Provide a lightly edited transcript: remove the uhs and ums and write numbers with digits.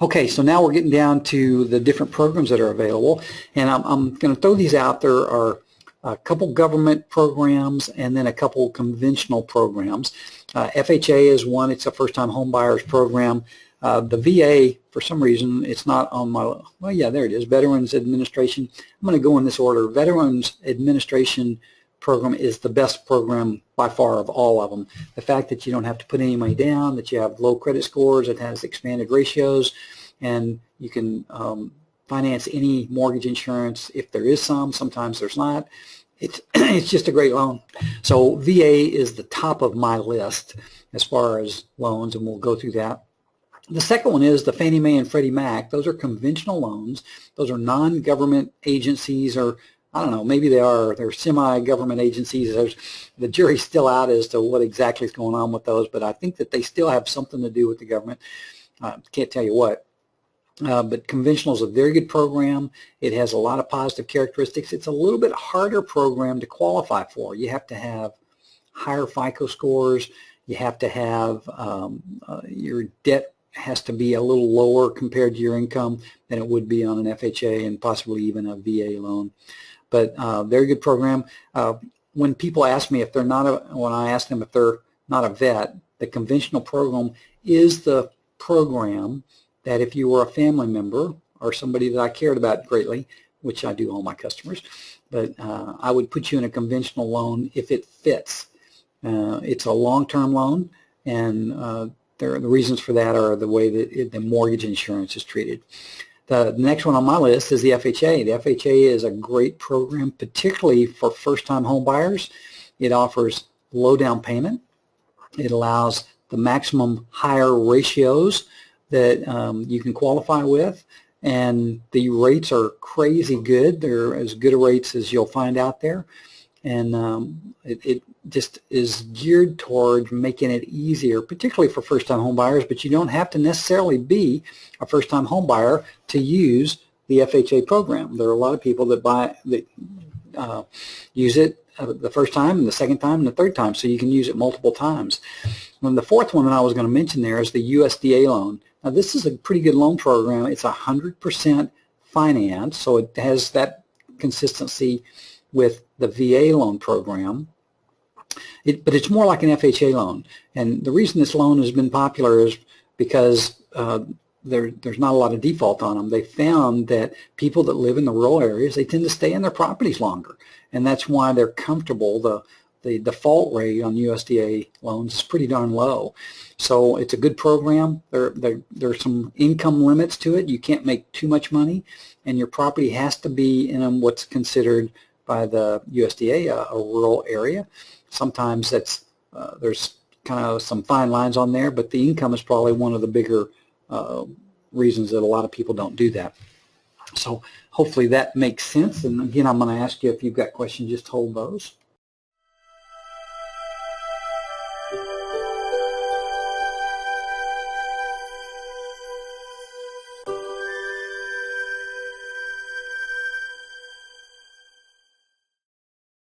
Okay, so now we're getting down to the different programs that are available, and I'm going to throw these out. There are a couple government programs and then a couple conventional programs. FHA is one. It's a first-time home buyers program. The VA, for some reason, it's not on my, well, yeah, there it is, Veterans Administration. I'm going to go in this order. Veterans Administration program is the best program by far of all of them. The fact that you don't have to put any money down, that you have low credit scores, it has expanded ratios, and you can finance any mortgage insurance if there is some. Sometimes there's not. It's just a great loan. So VA is the top of my list as far as loans, and we'll go through that. The second one is the Fannie Mae and Freddie Mac. Those are conventional loans. Those are non-government agencies, or I don't know, maybe they're semi-government agencies. The jury's still out as to what exactly is going on with those, but I think that they still have something to do with the government. Can't tell you what. But conventional is a very good program. It has a lot of positive characteristics. It's a little bit harder program to qualify for. You have to have higher FICO scores. You have to have your debt has to be a little lower compared to your income than it would be on an FHA and possibly even a VA loan. But very good program. When people ask me if they're not when I ask them if they're not a vet, the conventional program is the program that if you were a family member or somebody that I cared about greatly, which I do all my customers, but I would put you in a conventional loan if it fits. It's a long-term loan, and the reasons for that are the way that the mortgage insurance is treated. The next one on my list is the FHA. The FHA is a great program, particularly for first-time home buyers. It offers low down payment. It allows the maximum higher ratios that you can qualify with, and the rates are crazy good. They're as good a rates as you'll find out there, and it just is geared toward making it easier, particularly for first-time home buyers, but you don't have to necessarily be a first-time home buyer to use the FHA program. There are a lot of people that use it the first time and the second time and the third time, so you can use it multiple times. And the fourth one that I was going to mention there is the USDA loan. Now this is a pretty good loan program. It's 100% finance, so it has that consistency with the VA loan program. But it's more like an FHA loan. And the reason this loan has been popular is because there's not a lot of default on them. They found that people that live in the rural areas, they tend to stay in their properties longer. And that's why they're comfortable. The default rate on USDA loans is pretty darn low. So it's a good program. There's some income limits to it. You can't make too much money, and your property has to be in what's considered by the USDA a rural area. Sometimes that's there's kind of some fine lines on there, but the income is probably one of the bigger reasons that a lot of people don't do that. So hopefully that makes sense. And again, I'm going to ask you if you've got questions, just hold those.